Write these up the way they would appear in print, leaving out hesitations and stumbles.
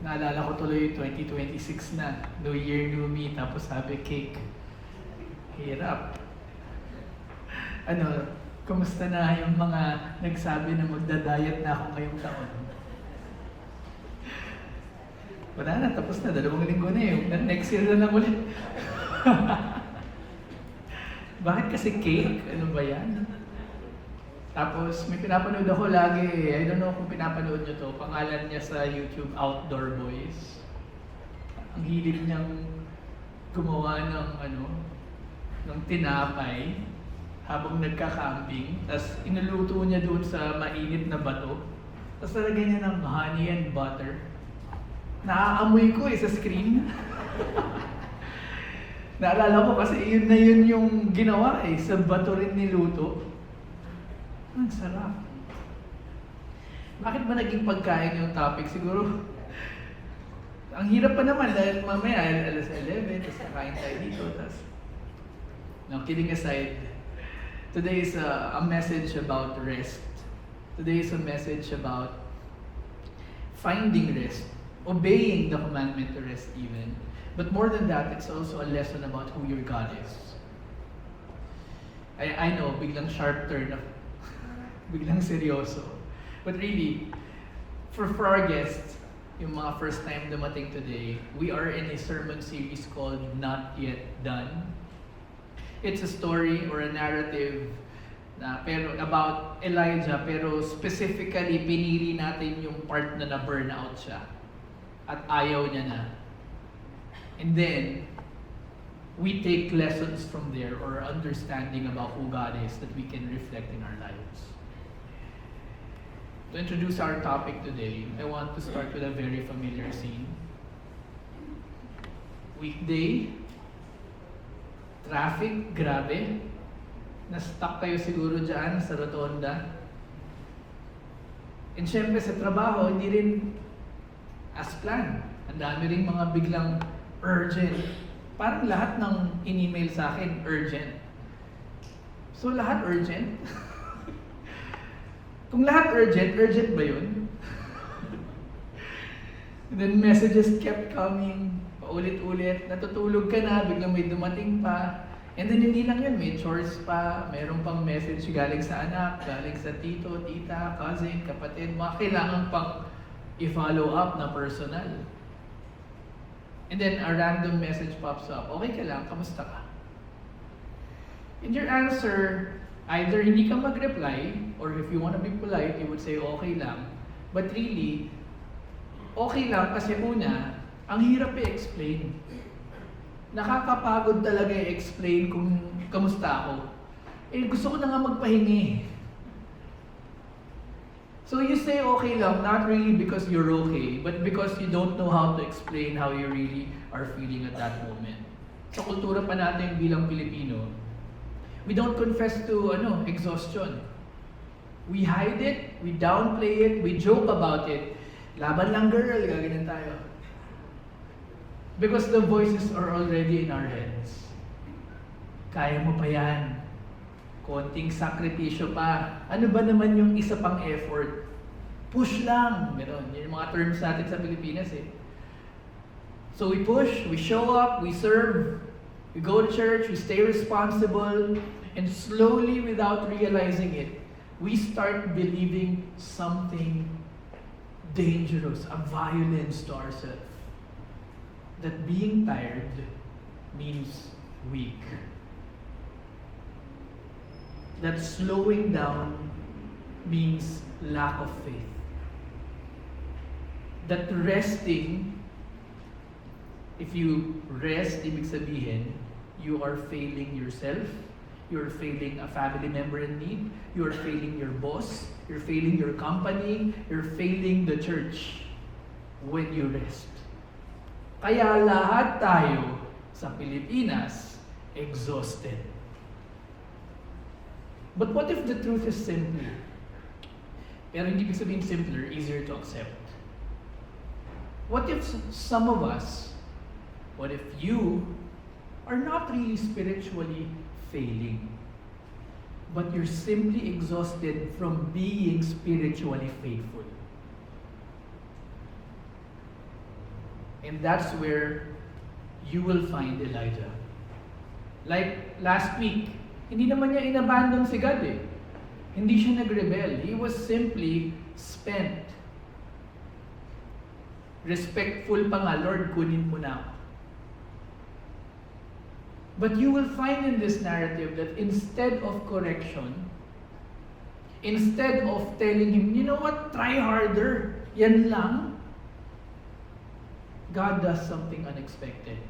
Naalala ko tuloy 2026 na, New Year, New Me, tapos sabi cake. Hirap. Ano, kumusta na yung mga nagsabi na magda-diet na ako ngayong taon? Wala na, tapos na, 2 linggo na yung next year na lang ulit. Bakit kasi cake? Ano ba yan? Tapos may pinapanood ako lagi, I don't know kung pinapanood nyo to, pangalan niya sa YouTube, Outdoor Boys. Ang hilig niyang gumawa ng tinapay habang nagka-camping, tapos inuluto niya doon sa mainit na bato, tapos nalagyan niya ng honey and butter. Naaamoy ko sa screen. Naalala ko kasi yun na yun yung ginawa sa bato rin niluto. Ang sarap. Bakit ba naging pagkain yung topic? Siguro, ang hirap pa naman dahil mamaya alas 11, tapos kakain tayo dito, tapos... No, kidding aside, today is a message about rest. Today is a message about finding rest, obeying the commandment to rest even. But more than that, it's also a lesson about who your God is. I know, biglang sharp turn of biglang seryoso. But really, for our guests, yung mga first time dumating today, we are in a sermon series called Not Yet Done. It's a story or a narrative pero about Elijah, pero specifically pinili natin yung part na na-burnout siya at ayaw niya na. And then, we take lessons from there or understanding about who God is that we can reflect in our lives. To introduce our topic today, I want to start with a very familiar scene. Weekday, traffic, grabe. Na-stuck kayo siguro dyan sa rotonda. And syempre sa trabaho, hindi rin as planned. Ang dami rin mga biglang urgent. Parang lahat ng in-email sa akin, urgent. So lahat urgent? Kung lahat urgent, urgent ba yun? And then messages kept coming, paulit-ulit, natutulog ka na, biglang may dumating pa. And then hindi lang yun, may chores pa, mayroon pang message galing sa anak, galing sa tito, tita, cousin, kapatid, mga kailangan pang i-follow up na personal. And then a random message pops up, okay ka lang, kamusta ka? And your answer, either hindi ka mag-reply, or if you want to be polite, you would say, okay lang. But really, okay lang kasi una, ang hirap i-explain. Nakakapagod talaga i-explain kung kamusta ako. Gusto ko na nga magpahingi. So you say okay lang, not really because you're okay, but because you don't know how to explain how you really are feeling at that moment. Sa kultura pa natin bilang Pilipino, we don't confess to exhaustion. We hide it, we downplay it, we joke about it. Laban lang girl, gaganin tayo. Because the voices are already in our heads. Kaya mo pa yan. Konting sakripisyo pa. Ano ba naman yung isa pang effort? Push lang. Meron. Yun yung mga terms natin sa Pilipinas So we push, we show up, we serve, we go to church, we stay responsible, and slowly, without realizing it, we start believing something dangerous, a violence to ourselves. That being tired means weak. That slowing down means lack of faith. That resting, if you rest, ibig sabihin, you are failing yourself, you're failing a family member in need, you're failing your boss, you're failing your company, you're failing the church when you rest. Kaya lahat tayo sa Pilipinas exhausted. But what if the truth is simpler? Pero hindi ibig sabihin simpler, easier to accept. What if some of us, what if you are not really spiritually failing, but you're simply exhausted from being spiritually faithful? And that's where you will find Elijah. Like last week, hindi naman niya inabandon si God eh. Hindi siya nag-rebel. He was simply spent. Respectful pa nga, Lord, kunin mo na ako. But you will find in this narrative that instead of correction, instead of telling him, you know what, try harder, yan lang, God does something unexpected.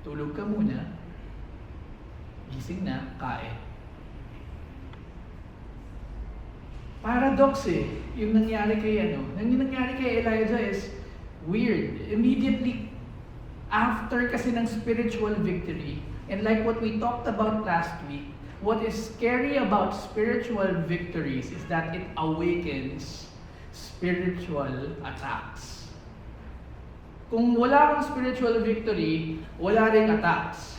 Tulog ka muna, gising na, kain. Paradox eh, yung nangyari kay Elijah is weird. Immediately after kasi ng spiritual victory, and like what we talked about last week, what is scary about spiritual victories is that it awakens spiritual attacks. Kung wala kang spiritual victory, wala ring attacks.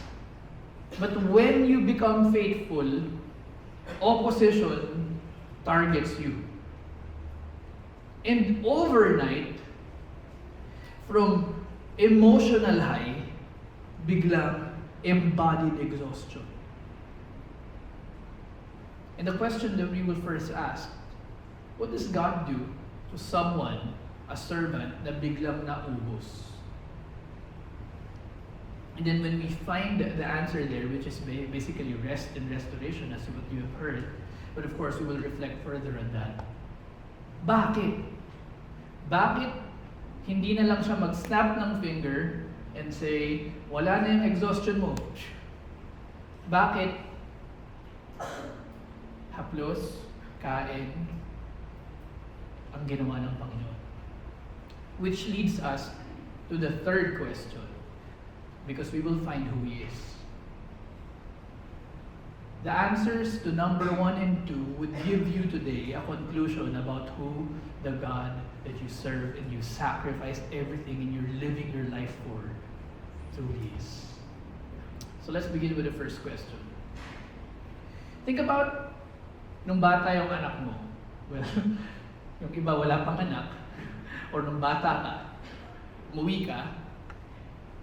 But when you become faithful, opposition targets you. And overnight, from emotional high, biglang embodied exhaustion. And the question that we will first ask, what does God do to someone, a servant, na biglang naubos? And then when we find the answer there, which is basically rest and restoration, as what you have heard, but of course we will reflect further on that. Bakit? Bakit hindi na lang siya mag-snap ng finger and say, wala na yung exhaustion mo? Bakit? Haplos, kain, ang ginawa ng Panginoon. Which leads us to the third question, because we will find who He is. The answers to number 1 and 2 would give you today a conclusion about who the God that you serve and you sacrificed everything and you're living your life for, who He is. So let's begin with the first question. Think about nung bata yung anak mo. Well, yung iba wala pang anak, or nung bata ka, umuwi ka,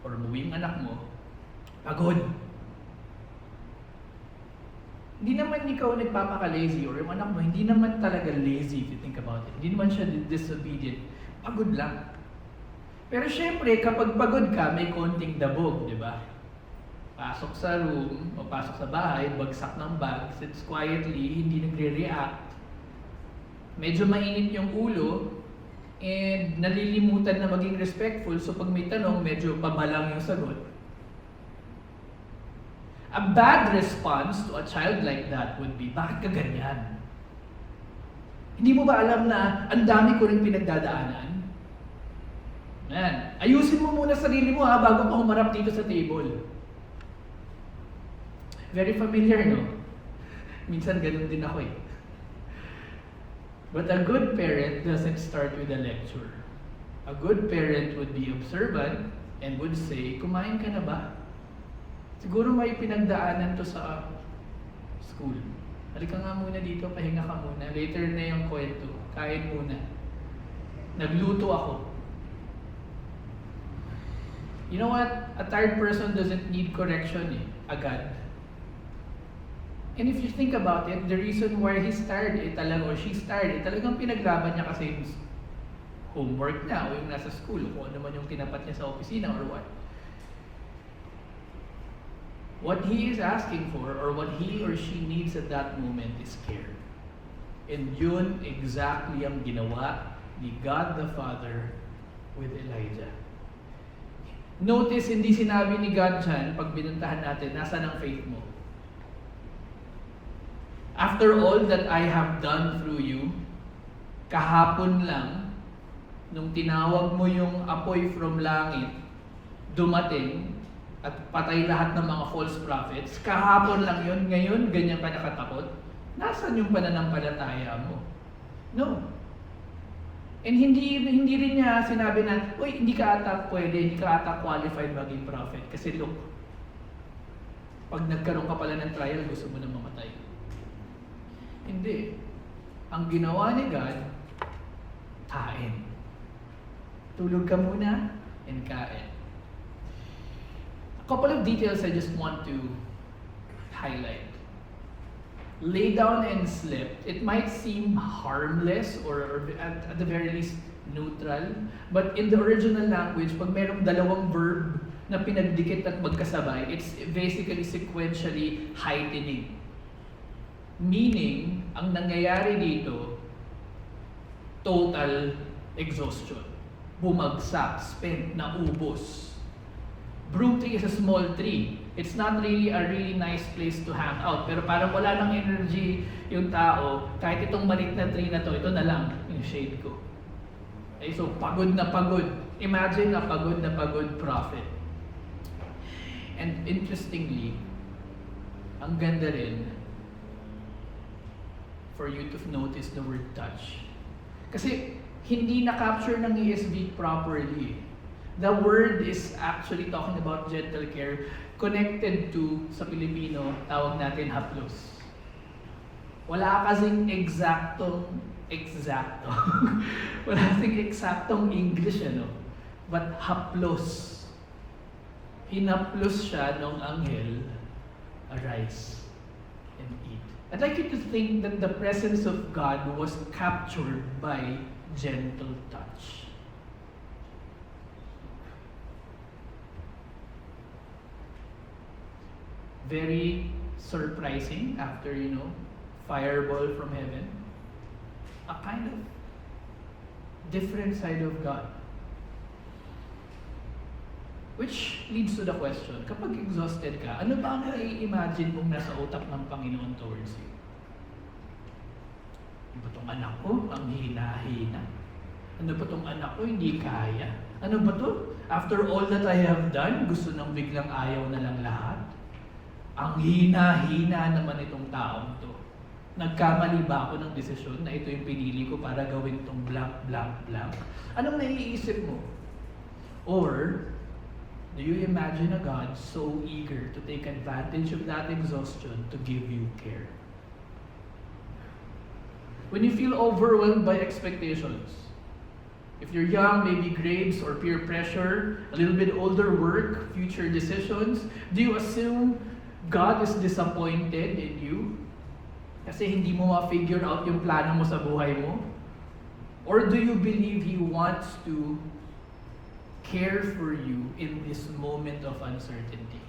or umuwi yung anak mo, pagod. Hindi naman ikaw nagpapaka-lazy, or yung anak mo, hindi naman talaga lazy if you think about it. Hindi naman siya disobedient. Pagod lang. Pero syempre, kapag pagod ka, may konting dabog, di ba? Pasok sa room, o pasok sa bahay, bagsak ng bag, sits quietly, hindi nagre-react. Medyo mainit yung ulo, and nalilimutan na maging respectful, so pag may tanong, medyo pabalang yung sagot. A bad response to a child like that would be, bakit ka ganyan? Hindi mo ba alam na ang dami ko rin pinagdadaanan? Yan. Ayusin mo muna sarili mo bago ka humarap dito sa table. Very familiar, no? Minsan ganun din ako eh. But a good parent doesn't start with a lecture. A good parent would be observant and would say, kumain ka na ba? Siguro may pinagdaanan to sa school. Halika nga muna dito, pahinga ka muna. Later na yung kwento. Kain muna. Nagluto ako. You know what? A tired person doesn't need correction agad. And if you think about it, the reason why he's tired or she's tired, talagang pinaglaban niya kasi yung homework niya o yung nasa school, o kung ano man yung tinapat niya sa opisina or what. What he is asking for, or what he or she needs at that moment, is care. And yun exactly ang ginawa ni God the Father with Elijah. Notice, hindi sinabi ni God dyan, pag binuntahan natin, nasaan ang faith mo? After all that I have done through you, kahapon lang, nung tinawag mo yung apoy from langit, dumating, at patay lahat ng mga false prophets, kahapon lang yun, ngayon ganyan ka nakatakot, nasaan yung pananampalataya mo? No. And hindi rin niya sinabi na, uy, hindi ka ata pwede, hindi ka ata qualified maging prophet. Kasi look, pag nagkaroon ka pala ng trial, gusto mo na mamatay. Hindi. Ang ginawa ni God, kain. Tulog ka muna, and kain. A couple of details I just want to highlight. Lay down and slept. It might seem harmless or at the very least neutral, but in the original language, pag merong dalawang verb na pinagdikit at magkasabay, it's basically sequentially heightening. Meaning, ang nangyayari dito, total exhaustion. Bumagsak, spent, naubos. Broom tree is a small tree. It's not really a really nice place to hang out. Pero parang wala nang energy yung tao, kahit itong maliit na tree na to, ito na lang yung shade ko. Okay, so pagod na pagod. Imagine a pagod na pagod prophet. And interestingly, ang ganda rin for you to notice the word touch. Kasi hindi na-capture ng ESV properly. The word is actually talking about gentle care connected to, sa Pilipino, tawag natin haplos. Wala kasing eksaktong wala kasing eksaktong English, ano? But haplos. Hinaplos siya ng anghel, arise and eat. I'd like you to think that the presence of God was captured by gentle touch. Very surprising after, fireball from heaven. A kind of different side of God. Which leads to the question, kapag exhausted ka, ano ba ang i-imagine mong nasa utak ng Panginoon towards you? Ano ba itong anak ko? Ang hina-hina. Ano ba itong anak ko? Hindi kaya. Ano ba to? After all that I have done, gusto nang biglang ayaw na lang lahat. Ang hina-hina naman itong taong to. Nagkamali ba ako ng desisyon na ito yung pinili ko para gawin itong blank, blank, blank? Anong naiisip mo? Or, do you imagine a God so eager to take advantage of that exhaustion to give you care? When you feel overwhelmed by expectations, if you're young, maybe grades or peer pressure, a little bit older work, future decisions, do you assume God is disappointed in you? Kasi hindi mo ma-figure out yung plano mo sa buhay mo? Or do you believe He wants to care for you in this moment of uncertainty?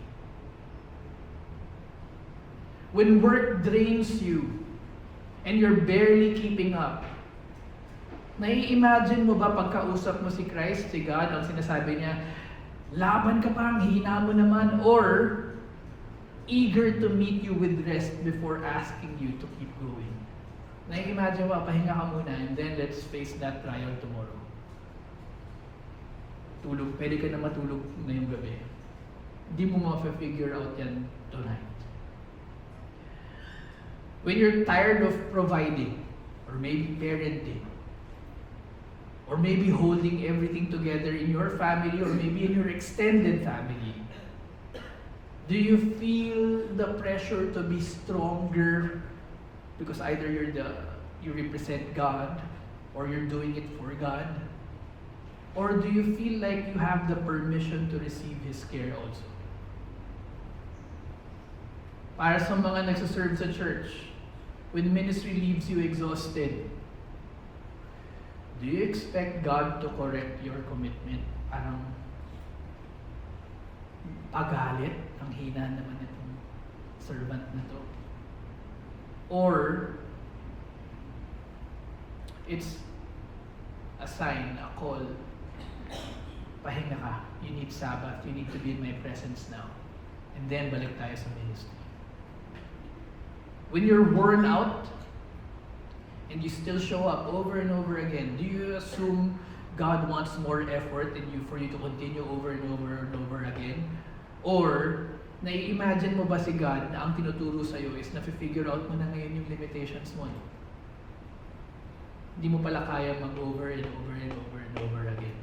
When work drains you and you're barely keeping up, nai-imagine mo ba pagkausap mo si Christ, si God, ang sinasabi niya, laban ka pa, ang hina mo naman, or eager to meet you with rest before asking you to keep going? Nai-imagine mo, pahinga ka muna and then let's face that trial tomorrow. Tulog, pwede ka na matulog ngayong gabi. Hindi mo ma-figure out yan tonight. When you're tired of providing, or maybe parenting, or maybe holding everything together in your family, or maybe in your extended family, do you feel the pressure to be stronger because either you represent God, or you're doing it for God? Or do you feel like you have the permission to receive His care also? Para sa mga nagsaserve sa church, when ministry leaves you exhausted, do you expect God to correct your commitment? Parang pagalit, ang hina naman itong servant na to. Or it's a sign, a call, pahinga ka, you need Sabbath, you need to be in my presence now. And then balik tayo sa ministry. When you're worn out and you still show up over and over again, do you assume God wants more effort in you for you to continue over and over and over again? Or nai-imagine mo ba si God na ang tinuturo sa'yo is na-figure out mo na ngayon yung limitations mo? Hindi mo pala kaya mag-over and over and over and over again.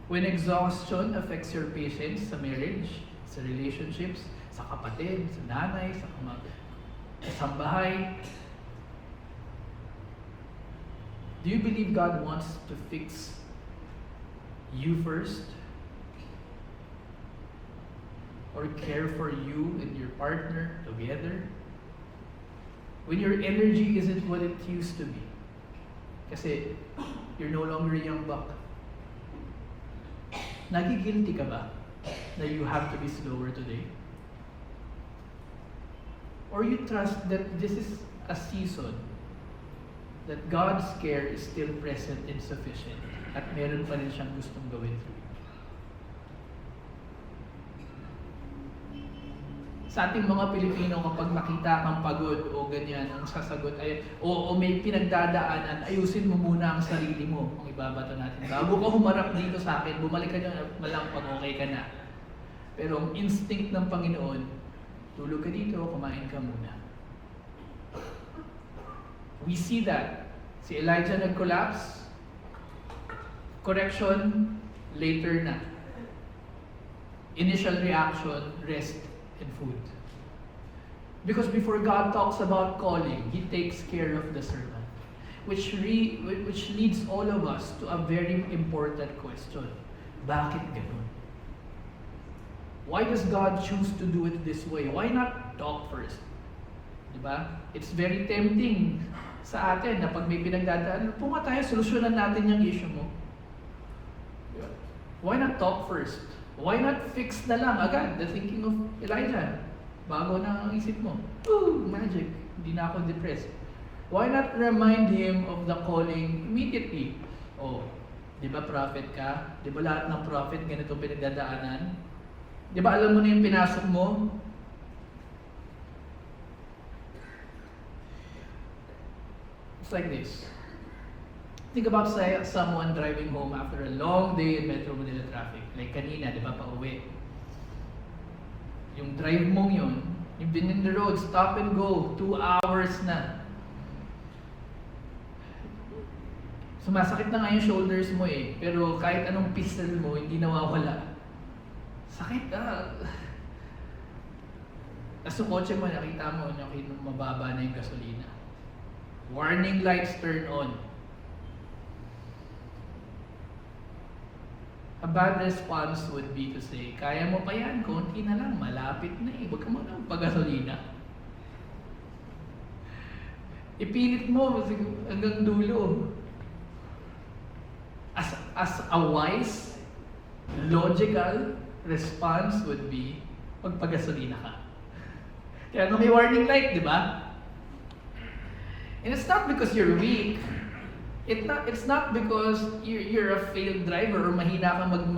When exhaustion affects your patience sa marriage, sa relationships, sa kapatid, sa nanay, sa sambahay, Do you believe God wants to fix you first? Or care for you and your partner together? When your energy isn't what it used to be. Kasi you're no longer a young buck. Nagigilty ka ba na you have to be slower today? Or you trust that this is a season that God's care is still present and sufficient at meron pa rin siyang gustong gawin through you. Sa ating mga Pilipino, kapag makita kang pagod o ganyan, ang sasagot ay, o may pinagdadaanan, ayusin mo muna ang sarili mo, kung ibabato natin. Bago ka humarap dito sa akin, bumalik ka dyan, malang pag okay ka na. Pero ang instinct ng Panginoon, tulog ka dito, kumain ka muna. We see that. Si Elijah nag-collapse, correction, later na. Initial reaction, rest and food. Because before God talks about calling, He takes care of the servant. Which leads all of us to a very important question. Bakit ganun? Why does God choose to do it this way? Why not talk first? Diba? It's very tempting sa atin na pag may pinagdadaan, po nga tayo, solusyonan natin yung issue mo. Diba? Why not talk first? Why not fix na lang agad the thinking of Elijah? Bago na ang isip mo. Ooh, magic. Hindi na ako depressed. Why not remind him of the calling immediately? Oh, di ba prophet ka? Di ba lahat ng prophet ganito pinagdadaanan? Di ba alam mo na yung pinasok mo? It's like this. Think about someone driving home after a long day in Metro Manila traffic. Like kanina, di ba, pauwi. Yung drive mong yun, you've been in the road, stop and go, 2 hours na. Sumasakit na nga yung shoulders mo eh, pero kahit anong pistol mo, hindi nawawala. Sakit ah. Tapos yung kotse mo, nakita mo, mababa na yung gasolina. Warning lights turn on. A bad response would be to say, kaya mo pa yan, konti na lang, malapit na eh, huwag ka mo nang pagasolina. Ipilit mo hanggang dulo. As a wise, logical response would be, magpagasolina ka. Kaya may warning light, di ba? And it's not because you're weak. It's not because you're a failed driver or mahina kang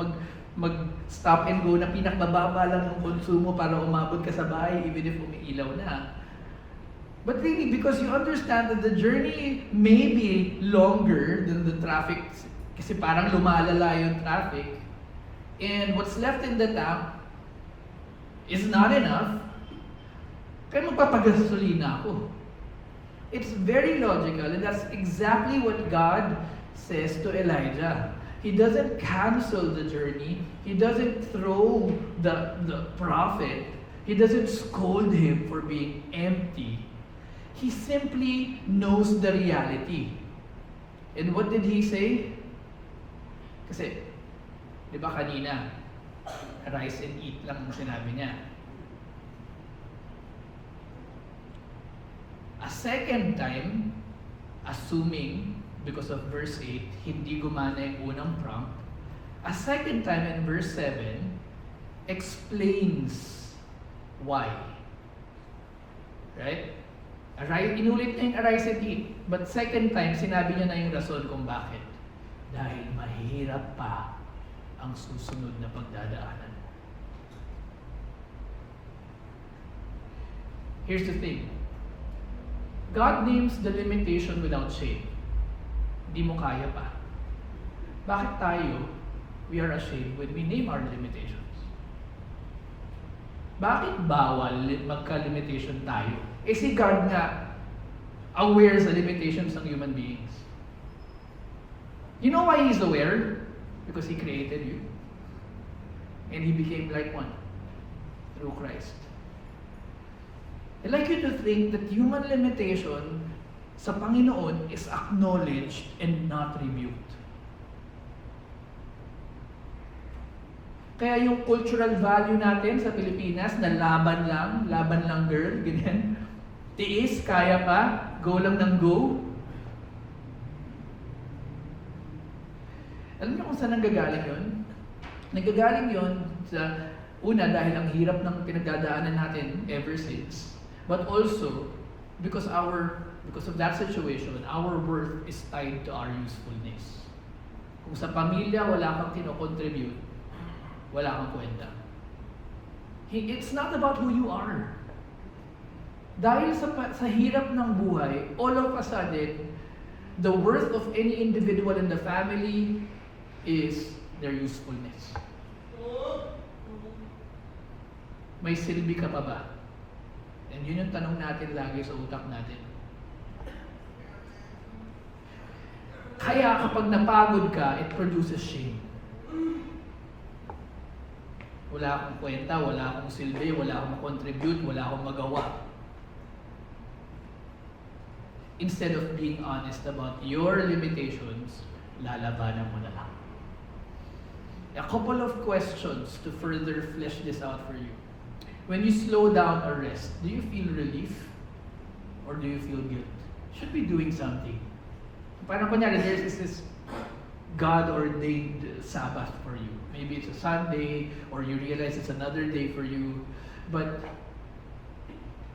mag stop and go na pinakmababa lang ng konsumo para umabot ka sa bahay even if umiilaw na. But really, because you understand that the journey may be longer than the traffic kasi parang lumalala yung traffic and what's left in the tank is not enough, kaya magpapagasolina ako. It's very logical, and that's exactly what God says to Elijah. He doesn't cancel the journey. He doesn't throw the prophet. He doesn't scold him for being empty. He simply knows the reality. And what did he say? Kasi, di ba kanina, rise and eat lang ang sinabi niya. A second time, assuming, because of verse 8, hindi gumana yung unang prompt, a second time in verse 7, explains why. Right? Inulit na yung arise and eat, but second time, sinabi niya na yung rason kung bakit. Dahil mahirap pa ang susunod na pagdadaanan. Here's the thing. God names the limitation without shame. Di mo kaya pa. Bakit tayo, we are ashamed when we name our limitations? Bakit bawal magka-limitation tayo? Eh si God nga, aware sa limitations ng human beings. You know why He's aware? Because He created you. And He became like one through Christ. I'd like you to think that human limitation sa Panginoon is acknowledged and not rebuked. Kaya yung cultural value natin sa Pilipinas na laban lang girl, ganyan. Tiis, kaya pa, go lang ng go. Alam niyo kung saan nanggagaling yun? Nanggagaling yun sa una dahil ang hirap ng pinagdadaanan natin ever since. But also, because of that situation, our worth is tied to our usefulness. Kung sa pamilya wala kang kino-contribute, wala kang kwenta. It's not about who you are. Dahil sa hirap ng buhay, all of a sudden, the worth of any individual in the family is their usefulness. May silbi ka pa ba? And yun yung tanong natin lagi sa utak natin. Kaya kapag napagod ka, it produces shame. Wala akong kwenta, wala akong silbi, wala akong contribute, wala akong magawa. Instead of being honest about your limitations, lalabanan mo na lang. A couple of questions to further flesh this out for you. When you slow down or rest, do you feel relief? Or do you feel guilt? You should be doing something. Parang kunyari, there's this God-ordained Sabbath for you. Maybe it's a Sunday, or you realize it's another day for you. But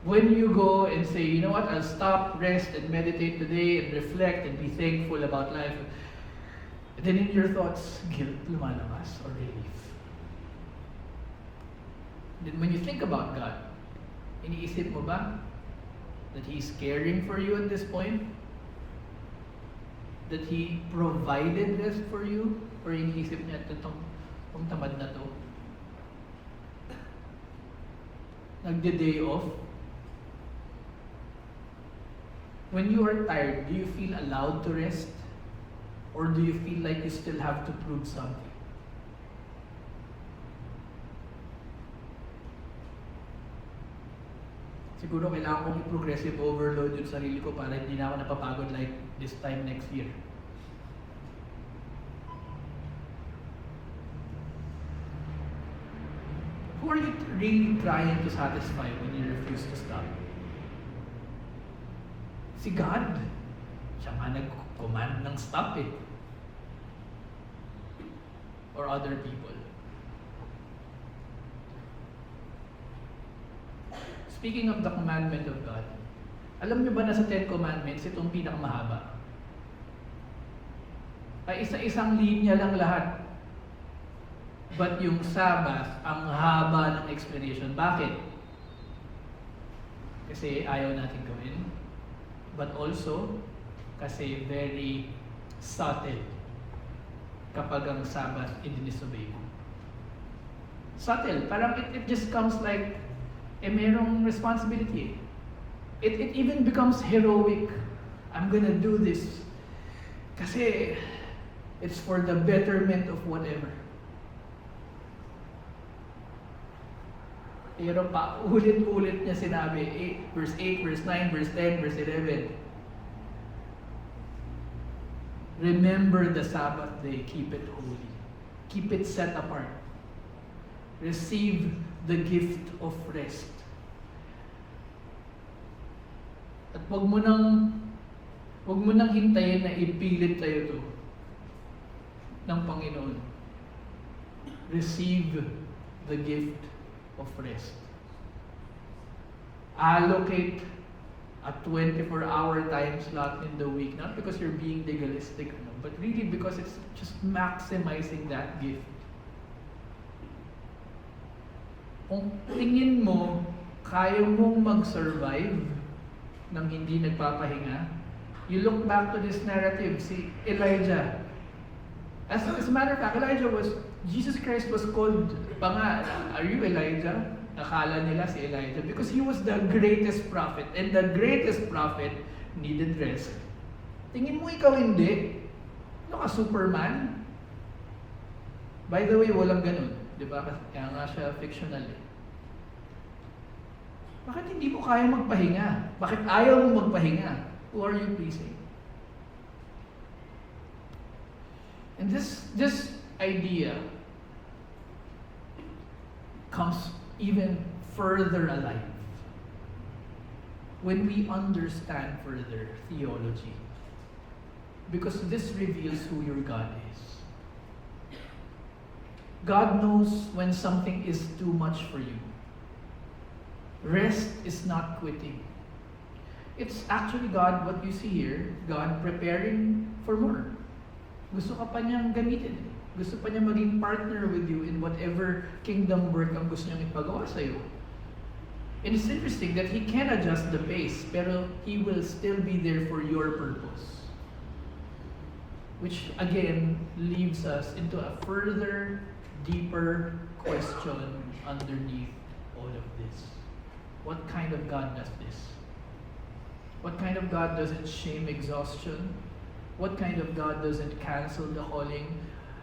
when you go and say, you know what, I'll stop, rest, and meditate today, and reflect, and be thankful about life, then in your thoughts, guilt lumalabas, or relief. Then when you think about God, iniisip mo ba that He's caring for you at this point? That He provided rest for you? Or iniisip niya, itong tamad na to? Nagde-day off? When you are tired, do you feel allowed to rest? Or do you feel like you still have to prove something? Siguro kailangan kong i-progressive overload yung sarili ko para hindi na ako napapagod like this time next year. Who are you really trying to satisfy when you refuse to stop? Si God. Siya nga nag-command ng stop eh. Or other people. Speaking of the commandment of God, alam niyo ba na sa 10 Commandments, itong pinakamahaba? Ay isa-isang linya lang lahat. But yung Sabbath, ang haba ng explanation. Bakit? Kasi ayaw natin gawin. But also, kasi very subtle kapag ang Sabbath i-disobey mo. Subtle. Parang it just comes like merong responsibility. It even becomes heroic. I'm gonna do this. Kasi it's for the betterment of whatever. Pero pa, ulit-ulit niya sinabi, verse 8, verse 9, verse 10, verse 11. Remember the Sabbath day, keep it holy. Keep it set apart. Receive the gift of rest. At wag mo nang hintayin na ipilit tayo to ng Panginoon. Receive the gift of rest. Allocate a 24-hour time slot in the week, not because you're being legalistic, but really because it's just maximizing that gift. Kung tingin mo, kaya mong mag-survive nang hindi nagpapahinga, you look back to this narrative, si Elijah. As a matter of fact, Jesus Christ was called pa nga, are you Elijah? Nakala nila si Elijah because he was the greatest prophet, and the greatest prophet needed rest. Tingin mo ikaw hindi? Ano ka, Superman? By the way, walang ganun. Diba? Kaya nga siya fictional eh. Bakit hindi mo kaya magpahinga? Bakit ayaw mo magpahinga? Who are you pleasing? And this idea comes even further alive when we understand further theology. Because this reveals who your God is. God knows when something is too much for you. Rest is not quitting. It's actually God, what you see here, God preparing for more. Gusto ka pa niyang gamitin. Gusto pa niya maging partner with you in whatever kingdom work ang gusto niyang ipagawa sa'yo. And it's interesting that He can adjust the pace, pero He will still be there for your purpose. Which again leaves us into a further, deeper question underneath all of this. What kind of God does this? What kind of God doesn't shame exhaustion? What kind of God doesn't cancel the calling?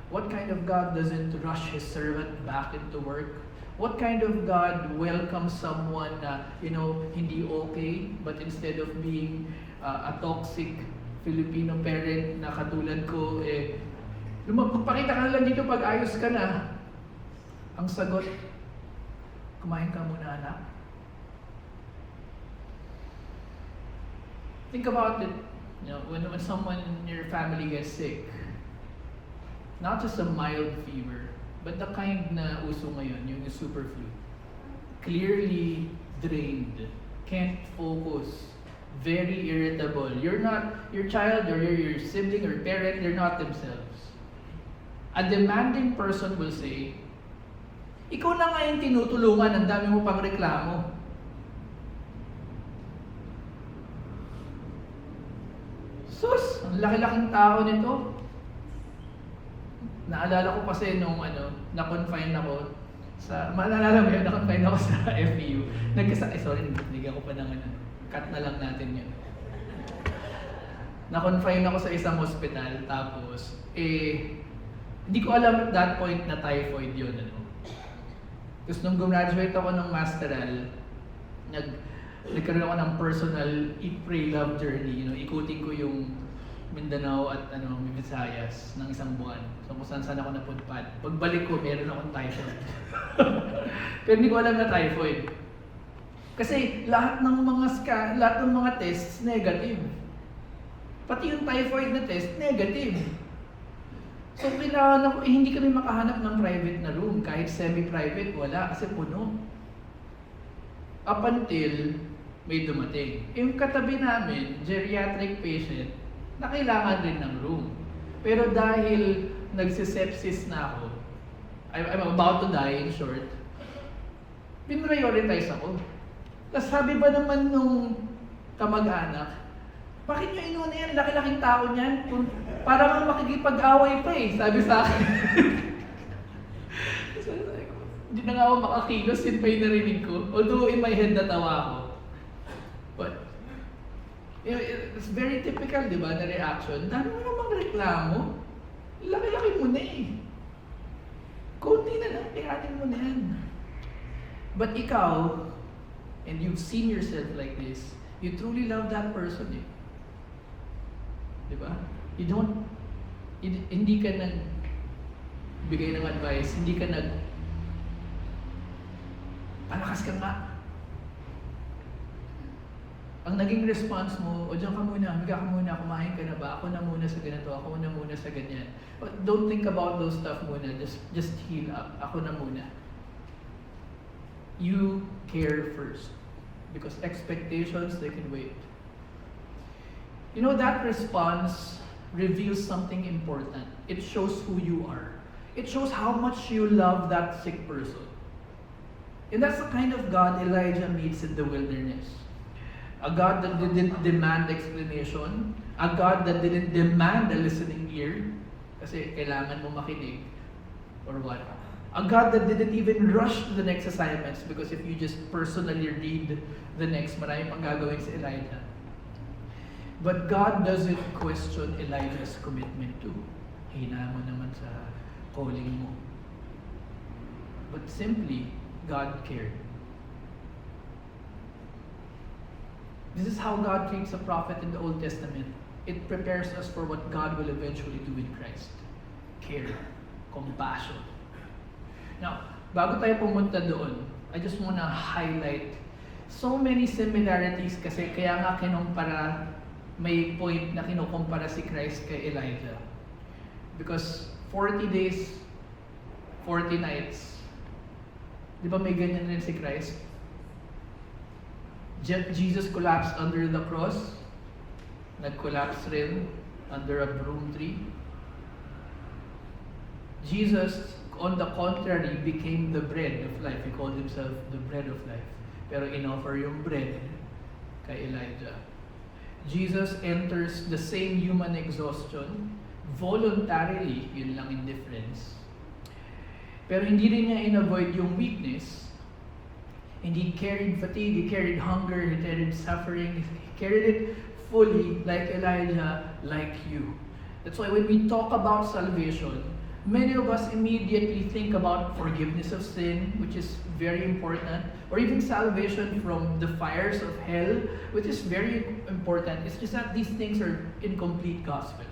What kind of God doesn't rush His servant back into work? What kind of God welcomes someone na, hindi okay, but instead of being a toxic Filipino parent na katulad ko, magpakita ka na lang dito pag ayos ka na. Ang sagot, kumain ka muna, anak. Think about it, when someone in your family gets sick, not just a mild fever, but the kind na uso ngayon, yung super flu. Clearly drained, can't focus, very irritable. Your child or your sibling or parent, they're not themselves. A demanding person will say, ikaw na nga yung tinutulungan, ang dami mo pang reklamo. Sus, ang laki-laking tao nito. Naalala ko kasi nung na-confine ako maalala mo yun, na-confine ako sa FEU. Sorry, nagigyan ko pa ng cut na lang natin yun. Na-confine ako sa isang hospital, tapos, hindi ko alam at that point na typhoid yun. Tapos nung gumraduate ako ng masteral, nagkaroon ako ng personal Eat, Pray, Love journey. Ikutin ko yung Mindanao at Visayas ng isang buwan. So kung saan ako napunpad. Pagbalik ko, meron akong typhoid. Pero hindi ko alam na typhoid. Kasi lahat ng mga tests negative. Pati yung typhoid na test negative. So kailangan hindi kami makahanap ng private na room. Kahit semi-private, wala kasi puno. Up until may dumating. Yung katabi namin, geriatric patient, na kailangan rin ng room. Pero dahil nagsisepsis na ako, I'm about to die in short, pinrioritize ako. Tapos sabi ba naman nung kamag-anak, bakit nyo inuna yan? Laki-laking tao niyan. Para mang makikipag-away pa sabi sa akin. Hindi na nga ako makakilos, yun pa yung narinig ko. Although in my head natawa ako. But, it's very typical, di ba, na reaction. Dami mo namang reklamo. Laki-laki mo na Kunti na lang, pihatin mo na yan. But ikaw, and you've seen yourself like this, you truly love that person Di ba? Hindi ka bigay ng advice, hindi ka palakas ka nga. Ang naging response mo, o diyan ka muna, higa ka muna, kumain ka na ba? Ako na muna sa ganito, ako na muna sa ganyan. Don't think about those stuff muna, just heal up. Ako na muna. You care first. Because expectations, they can wait. That response reveals something important. It shows who you are. It shows how much you love that sick person. And that's the kind of God Elijah meets in the wilderness. A God that didn't demand explanation. A God that didn't demand a listening ear. Kasi kailangan mo makinig. Or what? A God that didn't even rush to the next assignments because if you just personally read the next, marami pang gagawin si Elijah. But God doesn't question Elijah's commitment too. Hina mo naman sa calling mo. But simply, God cared. This is how God treats a prophet in the Old Testament. It prepares us for what God will eventually do in Christ. Care, compassion. Now, bago tayo pumunta doon, I just want to highlight so many similarities kasi kaya nga kinumpara, may point na kinukumpara si Christ kay Elijah. Because 40 days, 40 nights, di ba may ganyan rin si Christ? Jesus collapsed under the cross, nag-collapse rin under a broom tree. Jesus, on the contrary, became the bread of life. He called himself the bread of life. Pero inoffer yung bread kay Elijah. Jesus enters the same human exhaustion voluntarily, yun lang in difference. Pero hindi rin niya in-avoid yung weakness. Hindi carried fatigue, he carried hunger, he carried suffering, he carried it fully like Elijah, like you. That's why when we talk about salvation, many of us immediately think about forgiveness of sin, which is very important, or even salvation from the fires of hell, which is very important. It's just that these things are incomplete gospel.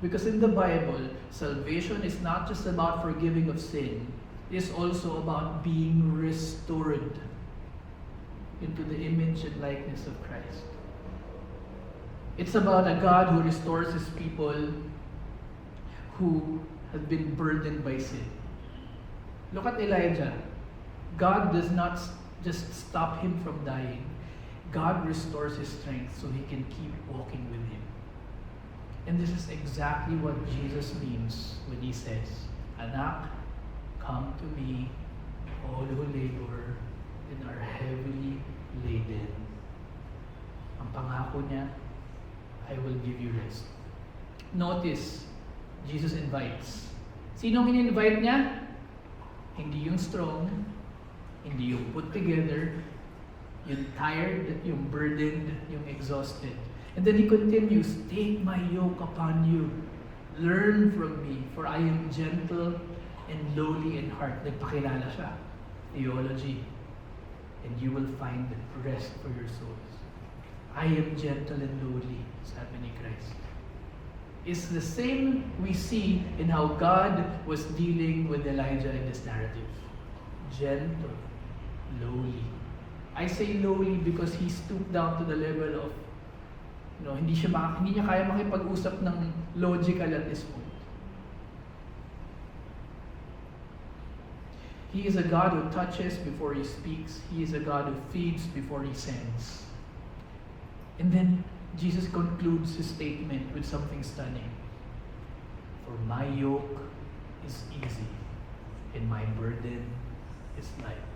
Because in the Bible, salvation is not just about forgiving of sin, it's also about being restored into the image and likeness of Christ. It's about a God who restores his people who have been burdened by sin. Look at Elijah. God does not just stop him from dying. God restores his strength so he can keep walking with him. And this is exactly what Jesus means when he says, Anak, come to me, all who labor and are heavily laden. Ang pangako niya, I will give you rest. Notice, Jesus invites. Sinong in-invite niya? Hindi yung strong, hindi yung put together, yung tired, yung burdened, yung exhausted. And then he continues, take my yoke upon you. Learn from me, for I am gentle and lowly in heart. Nagpakilala siya. Theology. And you will find rest for your souls. I am gentle and lowly, sabi ni Christ. It's the same we see in how God was dealing with Elijah in this narrative. Gentle, lowly. I say lowly because he stooped down to the level of, hindi niya kaya makipag-usap ng logical at this point. He is a God who touches before he speaks. He is a God who feeds before he sends. And then Jesus concludes his statement with something stunning. For my yoke is easy and my burden is light.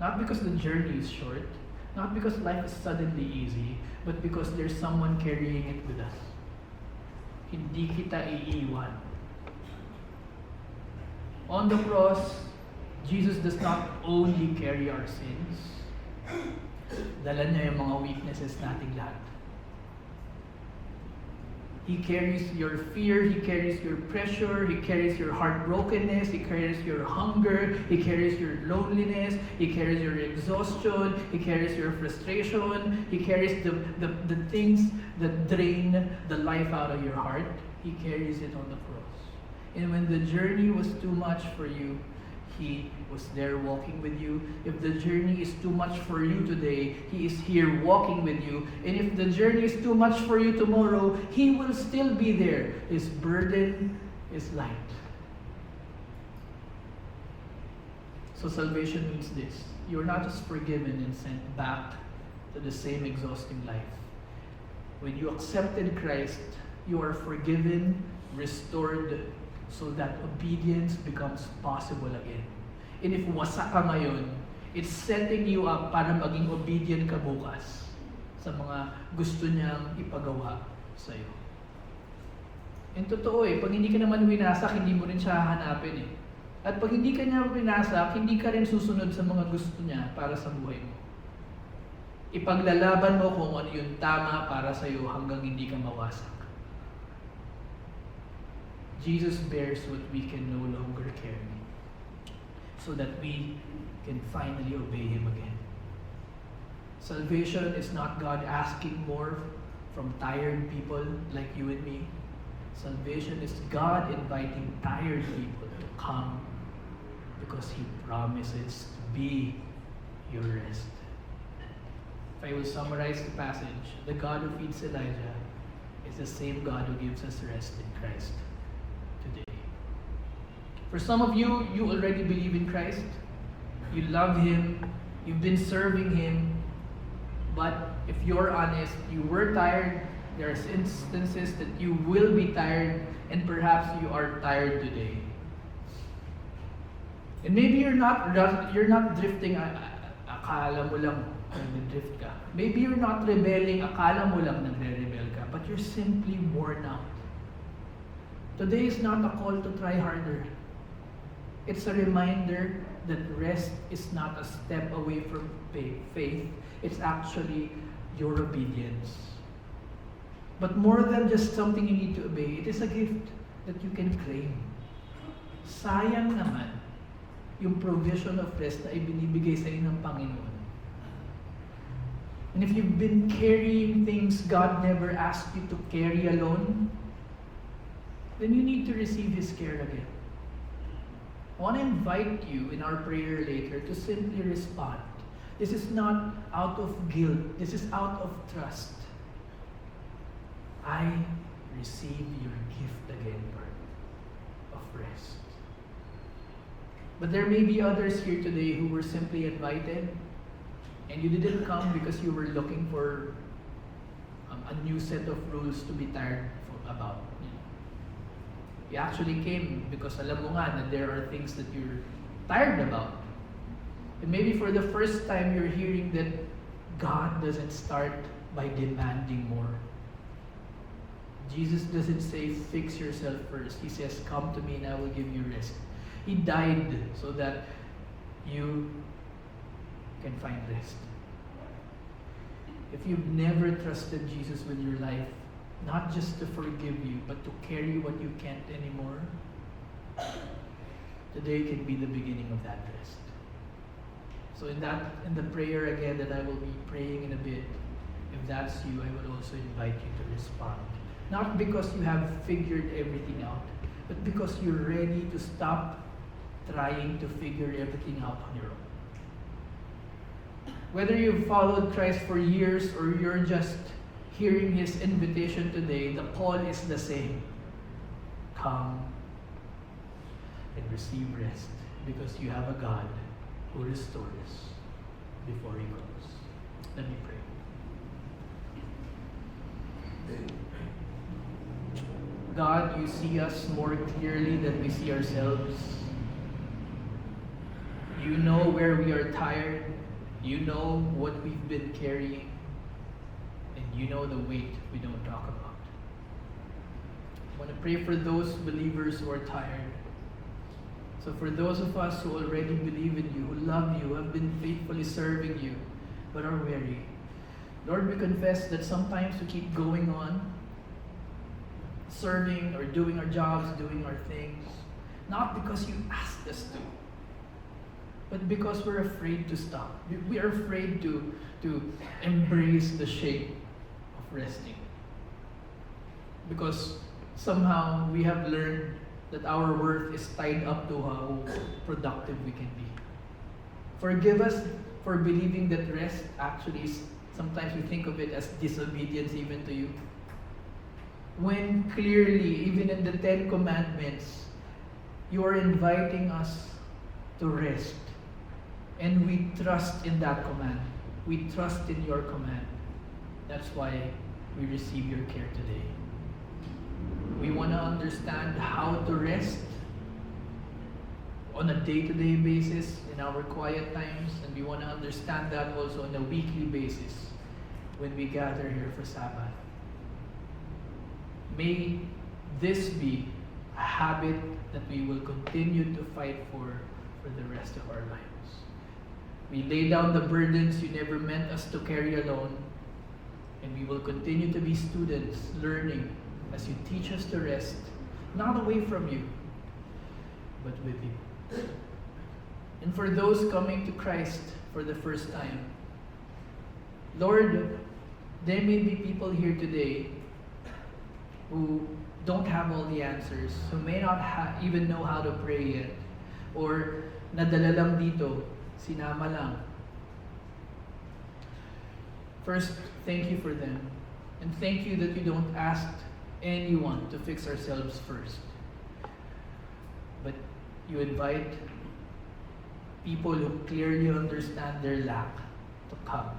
Not because the journey is short, not because life is suddenly easy, but because there's someone carrying it with us. Hindi kita iiwan. On the cross, Jesus does not only carry our sins, dala niya yung mga weaknesses nating lahat. He carries your fear, he carries your pressure, he carries your heartbrokenness, he carries your hunger, he carries your loneliness, he carries your exhaustion, he carries your frustration, he carries the things that drain the life out of your heart. He carries it on the cross. And when the journey was too much for you, he was there walking with you. If the journey is too much for you today, he is here walking with you. And if the journey is too much for you tomorrow, he will still be there. His burden is light. So salvation means this. You are not just forgiven and sent back to the same exhausting life. When you accepted Christ, you are forgiven, restored, so that obedience becomes possible again. And if wasak ka ngayon, it's setting you up para maging obedient ka bukas sa mga gusto niyang ipagawa sa'yo. And totoo pag hindi ka naman winasak, hindi mo rin siya hahanapin At pag hindi ka niya winasak, hindi ka rin susunod sa mga gusto niya para sa buhay mo. Ipaglalaban mo kung ano yung tama para sa'yo hanggang hindi ka mawasak. Jesus bears what we can no longer carry so that we can finally obey Him again. Salvation is not God asking more from tired people like you and me. Salvation is God inviting tired people to come because He promises to be your rest. If I will summarize the passage, the God who feeds Elijah is the same God who gives us rest in Christ today. For some of you, you already believe in Christ. You love Him. You've been serving Him. But if you're honest, you were tired. There's instances that you will be tired, and perhaps you are tired today. And maybe you're not drifting, akala mo lang nag-drift ka. Maybe you're not rebelling, akala mo lang nagre-rebel ka, but you're simply worn out. Today is not a call to try harder. It's a reminder that rest is not a step away from faith. It's actually your obedience. But more than just something you need to obey, it is a gift that you can claim. Sayang naman yung provision of rest na ibinibigay sa inyo ng Panginoon. And if you've been carrying things God never asked you to carry alone, then you need to receive His care again. I want to invite you in our prayer later to simply respond. This is not out of guilt. This is out of trust. I receive your gift again, Lord, of rest. But there may be others here today who were simply invited, and you didn't come because you were looking for a new set of rules to be tired about. You actually came because alam mo nga na there are things that you're tired about. And maybe for the first time you're hearing that God doesn't start by demanding more. Jesus doesn't say, fix yourself first. He says, come to me and I will give you rest. He died so that you can find rest. If you've never trusted Jesus with your life, not just to forgive you, but to carry what you can't anymore, today can be the beginning of that rest. So in the prayer again that I will be praying in a bit, if that's you, I will also invite you to respond. Not because you have figured everything out, but because you're ready to stop trying to figure everything out on your own. Whether you've followed Christ for years or you're just hearing His invitation today, the call is the same. Come and receive rest because you have a God who restores before He goes. Let me pray. God, you see us more clearly than we see ourselves. You know where we are tired. You know what we've been carrying. And you know the weight we don't talk about. I want to pray for those believers who are tired. So for those of us who already believe in you, who love you, who have been faithfully serving you, but are weary, Lord, we confess that sometimes we keep going on, serving or doing our jobs, doing our things, not because you asked us to, but because we're afraid to stop. We are afraid to embrace the shape of resting. Because somehow we have learned that our worth is tied up to how productive we can be. Forgive us for believing that rest actually is, sometimes we think of it as disobedience even to you. When clearly, even in the 10 Commandments, you are inviting us to rest. And we trust in that command. We trust in your command. That's why we receive your care today. We want to understand how to rest on a day-to-day basis in our quiet times, and we want to understand that also on a weekly basis when we gather here for Sabbath. May this be a habit that we will continue to fight for the rest of our lives. We lay down the burdens you never meant us to carry alone, and we will continue to be students learning as you teach us to rest, not away from you, but with you. And for those coming to Christ for the first time, Lord, there may be people here today who don't have all the answers, who may not even know how to pray yet, or nadala lang dito, sinama lang. First, thank you for them. And thank you that you don't ask anyone to fix ourselves first. But you invite people who clearly understand their lack to come.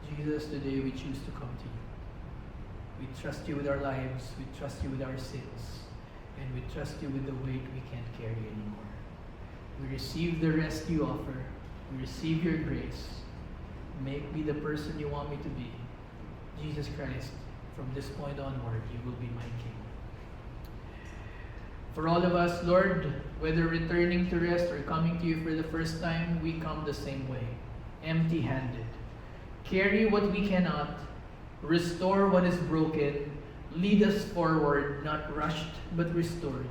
Jesus, today we choose to come to you. We trust you with our lives, we trust you with our sins, and we trust you with the weight we can't carry anymore. We receive the rest you offer, we receive your grace. Make me the person you want me to be. Jesus Christ, from this point onward, you will be my King. For all of us, Lord, whether returning to rest or coming to you for the first time, we come the same way, empty-handed. Carry what we cannot, restore what is broken, lead us forward, not rushed, but restored.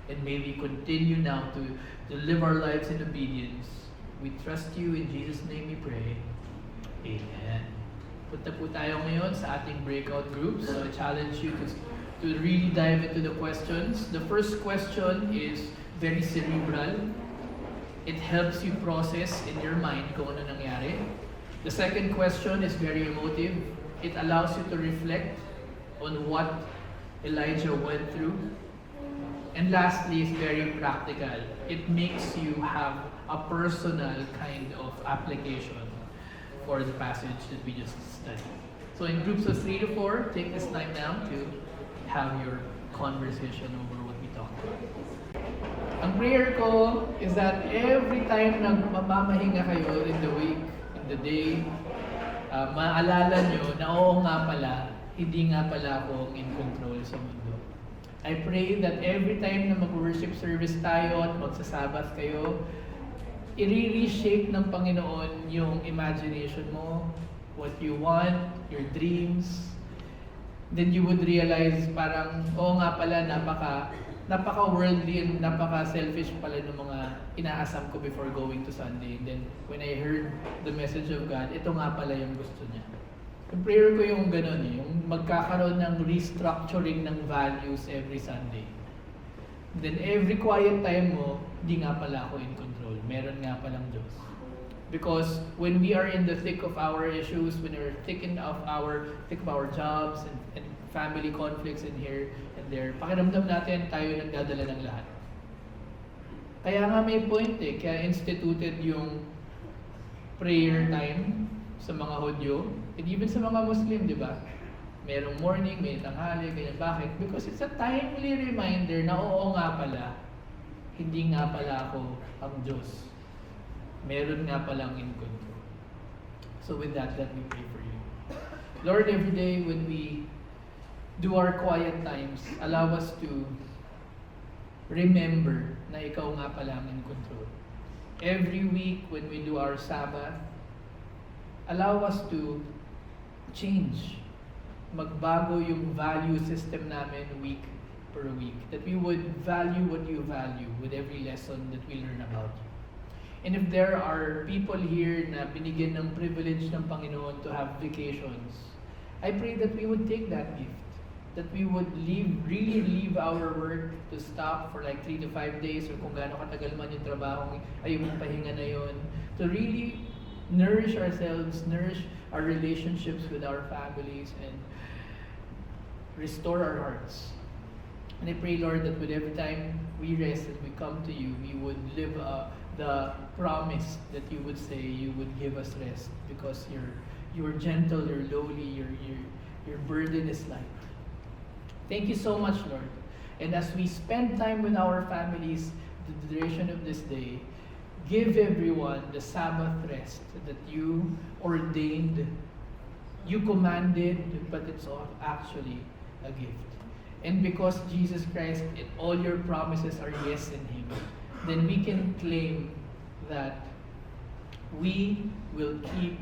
And may we continue now to live our lives in obedience. We trust you, in Jesus' name we pray. Amen. Punta po tayo ngayon sa ating breakout groups. So I challenge you to really dive into the questions. The first question is very cerebral. It helps you process in your mind kung ano nangyari. The second question is very emotive. It allows you to reflect on what Elijah went through. And lastly, is very practical. It makes you have a personal kind of application for the passage that we just studied. So in groups of 3 to 4, take this time now to have your conversation over what we talked about. Ang prayer ko is that every time na mamamahinga kayo in the week, in the day, maalala nyo na oo nga pala, hindi nga pala ako in control sa mundo. I pray that every time na mag-worship service tayo at magsasabat kayo, i-reshape ng Panginoon yung imagination mo, what you want, your dreams. Then you would realize parang, oo nga pala, napaka-worldly and napaka-selfish pala ng mga inaasam ko before going to Sunday. And then when I heard the message of God, ito nga pala yung gusto niya. Yung prayer ko yung ganun yung magkakaroon ng restructuring ng values every Sunday. Then every quiet time mo, di nga pala ako in control. Meron nga palang Diyos. Because when we are in the thick of our issues, when we're thick of our jobs and family conflicts in here and there, pakiramdam natin tayo nagdadala ng lahat. Kaya nga may point kaya instituted yung prayer time sa mga Hudyo, and even sa mga Muslim, di ba? Merong morning, may tanghali, ganyan. Bakit? Because it's a timely reminder na oo nga pala, hindi nga pala ako ang Diyos. Meron nga palang in control. So with that, let me pray for you. Lord, every day when we do our quiet times, allow us to remember na ikaw nga pala ang in control. Every week when we do our Sabbath, allow us to change, magbago yung value system namin week per week. That we would value what you value with every lesson that we learn about you. And if there are people here na binigyan ng privilege ng Panginoon to have vacations, I pray that we would take that gift. That we would really leave our work to stop for like 3 to 5 days or kung gaano katagal man yung trabaho, ay yung pahinga na yun. To really nourish ourselves, nourish our relationships with our families, and restore our hearts. And I pray, Lord, that with every time we rest and we come to you, we would live the promise that you would say you would give us rest because you're gentle, you're lowly, your burden is light. Thank you so much, Lord. And as we spend time with our families, the duration of this day, give everyone the Sabbath rest that you ordained, you commanded, but it's all actually a gift. And because Jesus Christ, all your promises are yes in Him, then we can claim that we will keep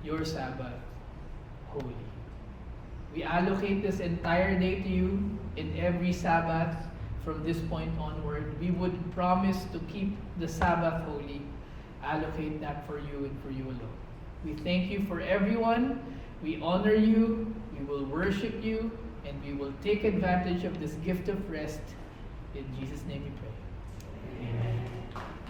your Sabbath holy. We allocate this entire day to you in every Sabbath. From this point onward, we would promise to keep the Sabbath holy, allocate that for you and for you alone. We thank you for everyone. We honor you. We will worship you. And we will take advantage of this gift of rest. In Jesus' name we pray.